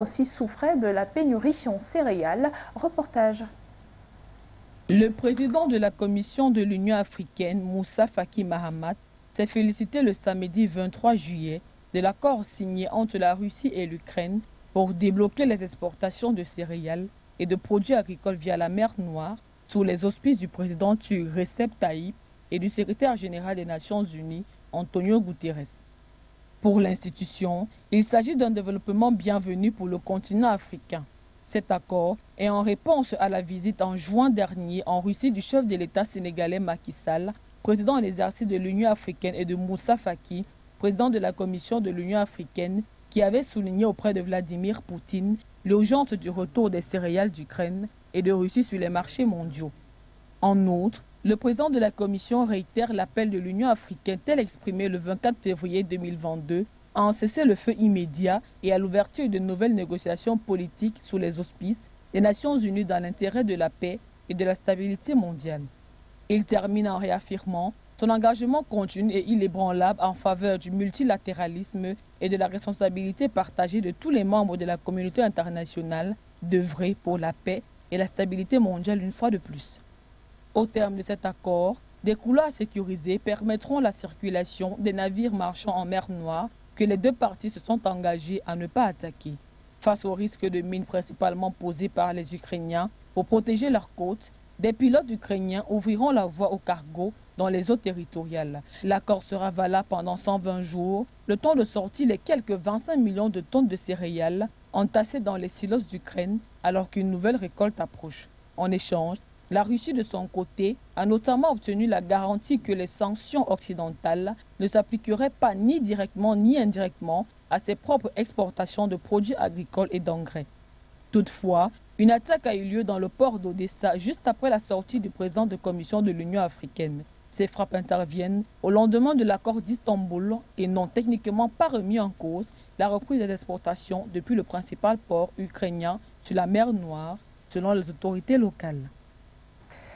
aussi souffrait de la pénurie en céréales. Reportage. Le président de la Commission de l'Union africaine, Moussa Faki Mahamat, s'est félicité le samedi 23 juillet de l'accord signé entre la Russie et l'Ukraine pour débloquer les exportations de céréales et de produits agricoles via la mer Noire sous les auspices du président turc Recep Tayyip et du secrétaire général des Nations Unies, Antonio Guterres. Pour l'institution, il s'agit d'un développement bienvenu pour le continent africain. Cet accord est en réponse à la visite en juin dernier en Russie du chef de l'État sénégalais Macky Sall, président en exercice de l'Union africaine, et de Moussa Faki, président de la Commission de l'Union africaine, qui avait souligné auprès de Vladimir Poutine l'urgence du retour des céréales d'Ukraine et de Russie sur les marchés mondiaux. En outre, le président de la Commission réitère l'appel de l'Union africaine tel exprimé le 24 février 2022 à un cessez-le-feu immédiat et à l'ouverture de nouvelles négociations politiques sous les auspices des Nations Unies dans l'intérêt de la paix et de la stabilité mondiale. Il termine en réaffirmant son engagement continu et inébranlable en faveur du multilatéralisme et de la responsabilité partagée de tous les membres de la communauté internationale d'œuvrer pour la paix et la stabilité mondiale une fois de plus. Au terme de cet accord, des couloirs sécurisés permettront la circulation des navires marchands en mer Noire que les deux parties se sont engagées à ne pas attaquer. Face au risque de mines principalement posées par les Ukrainiens pour protéger leurs côtes, des pilotes ukrainiens ouvriront la voie aux cargos dans les eaux territoriales. L'accord sera valable pendant 120 jours, le temps de sortir les quelques 25 millions de tonnes de céréales entassées dans les silos d'Ukraine alors qu'une nouvelle récolte approche. En échange, la Russie, de son côté, a notamment obtenu la garantie que les sanctions occidentales ne s'appliqueraient pas ni directement ni indirectement à ses propres exportations de produits agricoles et d'engrais. Toutefois, une attaque a eu lieu dans le port d'Odessa juste après la sortie du président de commission de l'Union africaine. Ces frappes interviennent au lendemain de l'accord d'Istanbul et n'ont techniquement pas remis en cause la reprise des exportations depuis le principal port ukrainien sur la mer Noire, selon les autorités locales.